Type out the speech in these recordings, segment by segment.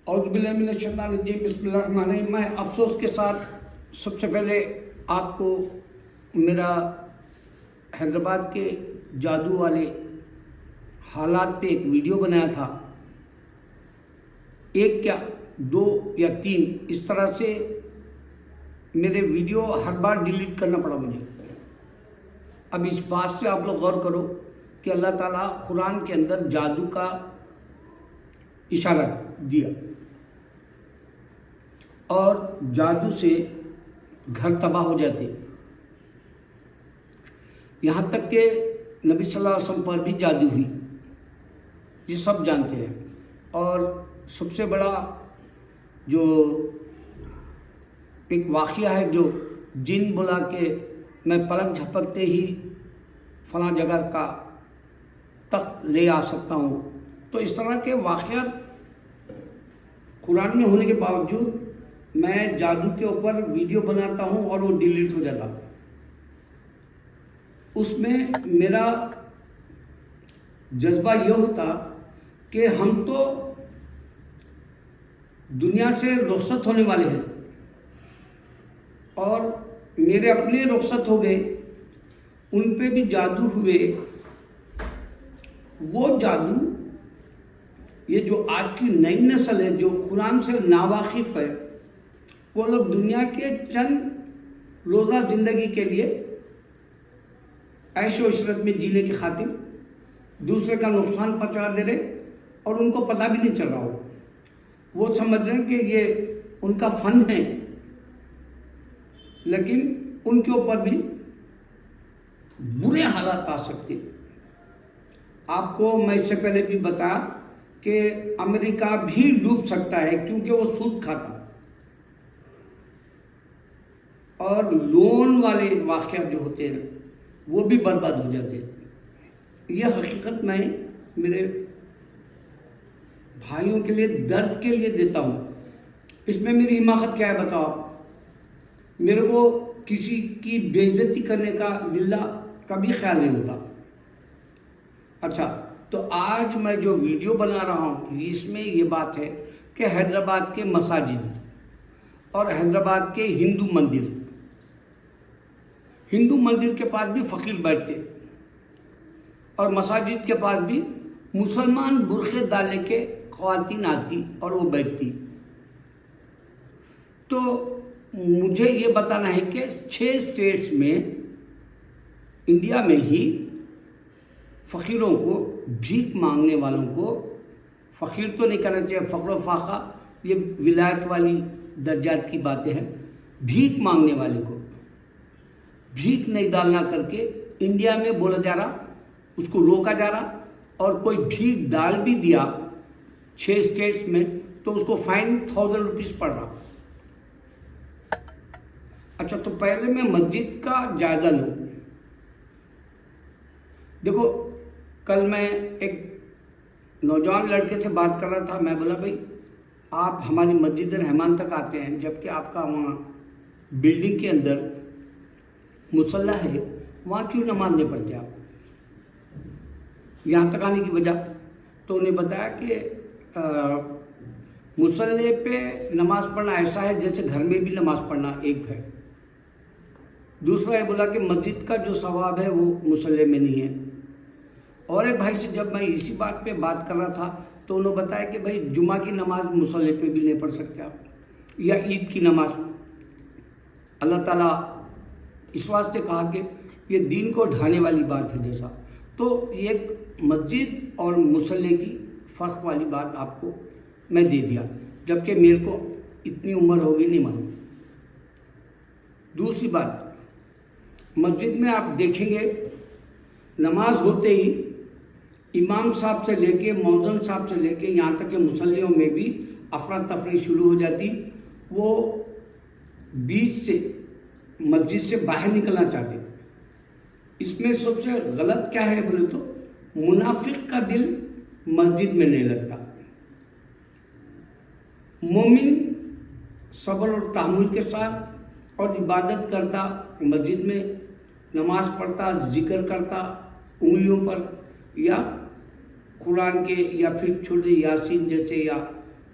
اعوذ باللہ من الشیطان الرجیم، بسم اللہ الرحمن الرحیم۔ میں افسوس کے ساتھ سب سے پہلے آپ کو میرا حیدرآباد کے جادو والے حالات پہ ایک ویڈیو بنایا تھا، ایک کیا دو یا تین، اس طرح سے میرے ویڈیو ہر بار ڈیلیٹ کرنا پڑا مجھے۔ اب اس بات سے آپ لوگ غور کرو کہ اللہ تعالیٰ قرآن کے اندر جادو کا اشارہ دیا اور جادو سے گھر تباہ ہو جاتے، یہاں تک کہ نبی صلی اللہ علیہ وسلم پر بھی جادو ہوئی، یہ سب جانتے ہیں۔ اور سب سے بڑا جو ایک واقعہ ہے، جو جن بلا کے میں پلک جھپکتے ہی فلاں جگہ کا تخت لے آ سکتا ہوں، تو اس طرح کے واقعات قرآن میں ہونے کے باوجود میں جادو کے اوپر ویڈیو بناتا ہوں اور وہ ڈیلیٹ ہو جاتا۔ اس میں میرا جذبہ یہ ہوتا کہ ہم تو دنیا سے رخصت ہونے والے ہیں اور میرے اپنے رخصت ہو گئے، ان پہ بھی جادو ہوئے۔ وہ جادو، یہ جو آج کی نئی نسل ہے جو قرآن سے ناواقف ہے، وہ لوگ دنیا کے چند روزہ زندگی کے لیے عیش و عشرت میں جینے کی خاطر دوسرے کا نقصان پہنچا دے رہے، اور ان کو پتہ بھی نہیں چل رہا ہو۔ وہ سمجھ رہے ہیں کہ یہ ان کا فن ہے، لیکن ان کے اوپر بھی برے حالات آ سکتے۔ آپ کو میں اس سے پہلے بھی بتایا کہ امریکہ بھی ڈوب سکتا ہے کیونکہ وہ سود کھاتا، اور لون والے واقعات جو ہوتے ہیں وہ بھی برباد ہو جاتے ہیں۔ یہ حقیقت میں میرے بھائیوں کے لیے، درد کے لیے دیتا ہوں۔ اس میں میری حماقت کیا ہے بتاؤ آپ؟ میرے کو کسی کی بے عزتی کرنے کا للہ کبھی خیال نہیں ہوتا۔ اچھا، تو آج میں جو ویڈیو بنا رہا ہوں اس میں یہ بات ہے کہ حیدرآباد کے مساجد اور حیدرآباد کے ہندو مندر کے پاس بھی فقیر بیٹھتے، اور مساجد کے پاس بھی مسلمان برقعے ڈالے کے خواتین آتی اور وہ بیٹھتی۔ تو مجھے یہ بتانا ہے کہ 6 اسٹیٹس میں، انڈیا میں ہی فقیروں کو، بھیک مانگنے والوں کو، فقیر تو نہیں کہنا چاہیے، فقر و فاقہ یہ ولایت والی درجات کی باتیں ہیں، بھیک مانگنے والے کو بھیک نہیں ڈالنا کر کے انڈیا میں بولا جا رہا، اس کو روکا جا رہا، اور کوئی بھیک ڈال بھی دیا 6 اسٹیٹس میں تو اس کو فائن 1000 روپیز پڑ رہا۔ اچھا، تو پہلے میں مسجد کا جائزہ لوں۔ دیکھو، کل میں ایک نوجوان لڑکے سے بات کر رہا تھا، میں بولا بھائی آپ ہماری مسجد رحمان تک آتے ہیں، جبکہ آپ کا وہاں بلڈنگ کے اندر مصلی ہے، وہاں کیوں نماز نہیں پڑھتے آپ؟ یہاں تک آنے کی وجہ تو انہیں بتایا کہ مصلی پہ نماز پڑھنا ایسا ہے جیسے گھر میں بھی نماز پڑھنا ایک ہے۔ دوسرا یہ بولا کہ مسجد کا جو ثواب ہے وہ مصلی میں نہیں ہے۔ اور ایک بھائی سے جب میں اسی بات پہ بات کر رہا تھا تو انہوں نے بتایا کہ بھائی جمعہ کی نماز مصلی پہ بھی نہیں پڑھ سکتے آپ، یا عید کی نماز۔ اللہ تعالیٰ اس واسطے کہا کہ یہ دین کو ڈھانے والی بات ہے جیسا، تو ایک مسجد اور مصلی کی فرق والی بات آپ کو میں دے دیا، جبکہ میرے کو اتنی عمر ہوگی نہیں معلوم۔ دوسری بات، مسجد میں آپ دیکھیں گے نماز ہوتے ہی امام صاحب سے لے کے مؤذن صاحب سے لے کے یہاں تک کہ مصلیوں میں بھی افراتفری شروع ہو جاتی، وہ بیچ سے مسجد سے باہر نکلنا چاہتے۔ اس میں سب سے غلط کیا ہے بولے تو، منافق کا دل مسجد میں نہیں لگتا۔ مومن صبر اور تحمل کے ساتھ اور عبادت کرتا، مسجد میں نماز پڑھتا، ذکر کرتا انگلیوں پر، یا قرآن کے یا پھر چھوٹے یاسین جیسے یا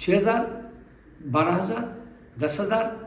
6,000, 12,000, 10,000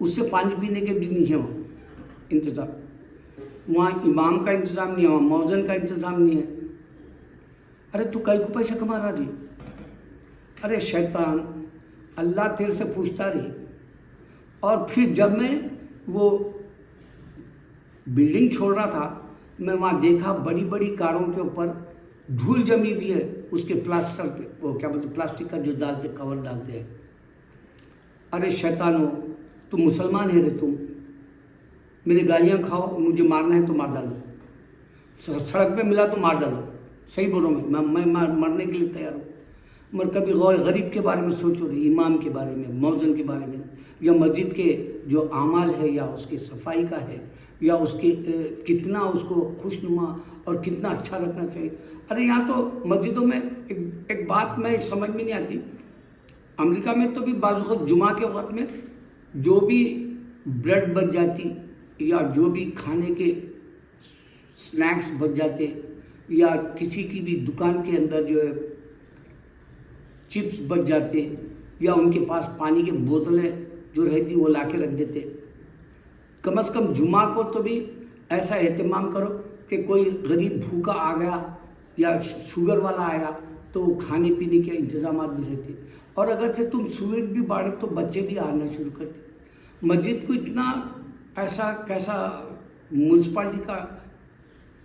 اس سے پانی پینے کے بھی نہیں ہے وہاں انتظام، وہاں امام کا انتظام نہیں ہے، وہاں مؤذن کا انتظام نہیں ہے۔ ارے تو کئی کو پیسہ کما رہا رہی؟ ارے شیطان، اللہ تیرے سے پوچھتا رہی۔ اور پھر جب میں وہ بلڈنگ چھوڑ رہا تھا، میں وہاں دیکھا بڑی بڑی کاروں کے اوپر دھول جمی ہوئی ہے، اس کے پلاسٹر پہ، وہ کیا بولتے پلاسٹک کا جو ڈالتے کور ڈالتے ہیں۔ ارے شیطانو، تم مسلمان ہے رے، تم میری گالیاں کھاؤ، مجھے مارنا ہے تو مار ڈالو، سڑک پہ ملا تو مار ڈالو، صحیح بولو، میں مرنے کے لیے تیار ہوں، مگر کبھی غریب کے بارے میں سوچو رہی، امام کے بارے میں، مؤذن کے بارے میں، یا مسجد کے جو اعمال ہے، یا اس کی صفائی کا ہے، یا اس کے کتنا اس کو خوشنما اور کتنا اچھا رکھنا چاہیے۔ ارے یہاں تو مسجدوں میں ایک بات میں سمجھ میں نہیں آتی، امریکہ میں تو بھی بعض وقت جمعہ کے وقت میں جو بھی بریڈ بچ جاتی، یا جو بھی کھانے کے سنیکس بچ جاتے، یا کسی کی بھی دکان کے اندر جو ہے چپس بچ جاتے، یا ان کے پاس پانی کی بوتلیں جو رہتی وہ لا کے رکھ دیتے، کم از کم جمعہ کو تو بھی ایسا اہتمام کرو کہ کوئی غریب بھوکا آ گیا یا شوگر والا آیا تو کھانے پینے کے انتظامات بھی رہتے، اور اگر سے تم سویٹ بھی باڑے تو بچے بھی آنا شروع کرتے۔ مسجد کو اتنا ایسا کیسا میونسپلٹی کا،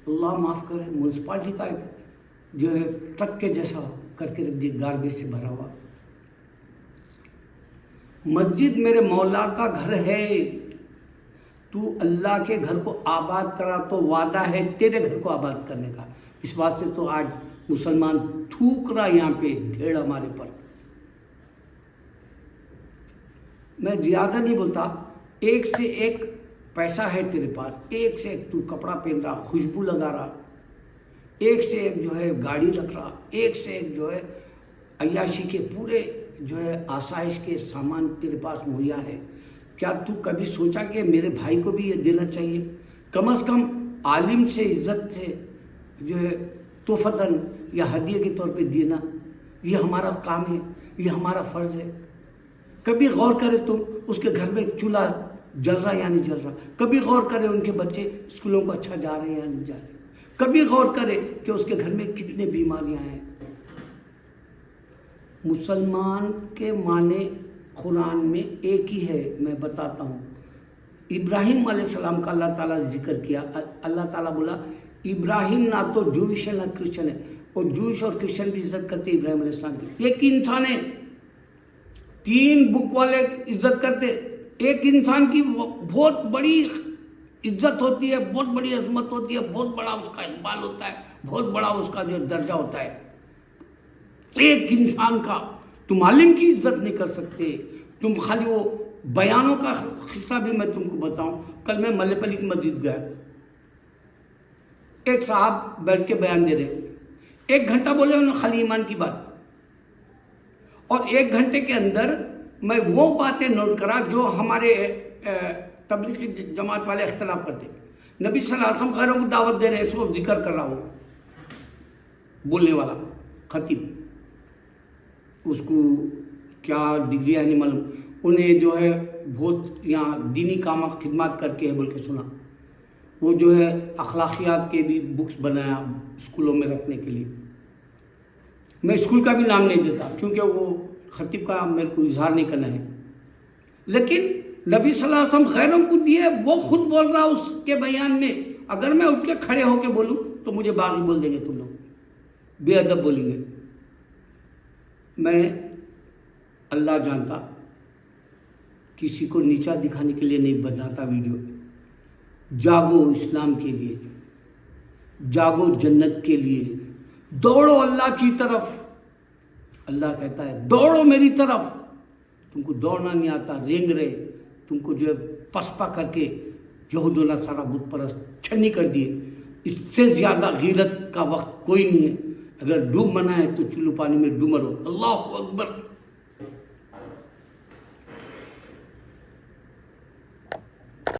اللہ معاف کرے، میونسپلٹی کا ایک جو ہے ٹرک کے جیسا کر کے رکھ دی، گاربیج سے بھرا ہوا۔ مسجد میرے مولا کا گھر ہے، تو اللہ کے گھر کو آباد کرا تو وعدہ ہے تیرے گھر کو آباد کرنے کا۔ اس واسطے تو آج مسلمان تھوک رہا یہاں پہ ڈھیڑ ہمارے پر۔ میں زیادہ نہیں بولتا، ایک سے ایک پیسہ ہے تیرے پاس، ایک سے ایک تو کپڑا پہن رہا، خوشبو لگا رہا، ایک سے ایک جو ہے گاڑی رکھ رہا، ایک سے ایک جو ہے عیاشی کے پورے جو ہے آسائش کے سامان تیرے پاس مہیا ہے۔ کیا تو کبھی سوچا کہ میرے بھائی کو بھی یہ دینا چاہیے؟ کم از کم عالم سے عزت سے جو ہے تحفتاً یا ہدیے کے طور پہ دینا، یہ ہمارا کام ہے، یہ ہمارا فرض ہے۔ کبھی غور کرے تم اس کے گھر میں چولہا جل رہا یا نہیں جل رہا، کبھی غور کرے ان کے بچے اسکولوں کو اچھا جا رہے ہیں یا نہیں جا رہے، کبھی غور کرے کہ اس کے گھر میں کتنے بیماریاں ہیں۔ مسلمان کے معنی قرآن میں ایک ہی ہے، میں بتاتا ہوں۔ ابراہیم علیہ السلام کا اللہ تعالیٰ نے ذکر کیا، اللہ تعالیٰ بولا ابراہیم نہ تو جوئش ہے نہ کرسچن ہے، اور جوئش اور کرسچن بھی عزت کرتے ابراہیم علیہ السلام کی۔ ایک انسان ہے، 3 بک والے عزت کرتے، ایک انسان کی بہت بڑی عزت ہوتی ہے، بہت بڑی عظمت ہوتی ہے، بہت بڑا اس کا اقبال ہوتا ہے، بہت بڑا اس کا جو درجہ ہوتا ہے۔ ایک انسان کا تم عالم کی عزت نہیں کر سکتے، تم خالی وہ بیانوں کا قصہ بھی میں تم کو بتاؤں۔ کل میں ملے پلی کی مسجد گیا، ایک صاحب بیٹھ کے بیان دے رہے، 1 گھنٹہ بولے انہوں نے خالی ایمان کی بات، اور 1 گھنٹے کے اندر میں وہ باتیں نوٹ کرا جو ہمارے تبلیغی جماعت والے اختلاف کرتے۔ نبی صلی اللہ علیہ وسلم غیروں کو دعوت دے رہے، اس کو ذکر کر رہا ہو بولنے والا خطیب، اس کو کیا ڈگری ہے نہیں معلوم، انہیں جو ہے بہت یہاں دینی کام خدمات کر کے ہے بول کے سنا، وہ جو ہے اخلاقیات کے بھی بکس بنایا اسکولوں میں رکھنے کے لیے۔ میں اسکول کا بھی نام نہیں دیتا کیونکہ وہ خطیب کا میرے کو اظہار نہیں کرنا ہے، لیکن نبی صلی اللہ علیہ وسلم غیروں کو دیے، وہ خود بول رہا اس کے بیان میں، اگر میں اٹھ کے کھڑے ہو کے بولوں تو مجھے باغی بول دیں گے، تم لوگ بے ادب بولیں گے۔ میں اللہ جانتا کسی کو نیچا دکھانے کے لیے نہیں بناتا ویڈیو۔ جاگو اسلام کے لیے، جاگو جنت کے لیے، دوڑو اللہ کی طرف۔ اللہ کہتا ہے دوڑو میری طرف۔ تم کو دوڑنا نہیں آتا، رینگ رہے، تم کو جو ہے پسپا کر کے یہود و نصارہ بت پرست چھنی کر دیے۔ اس سے زیادہ غیرت کا وقت کوئی نہیں ہے۔ اگر ڈوب مرنا ہے تو چلو پانی میں ڈوب مرو۔ اللہ اکبر۔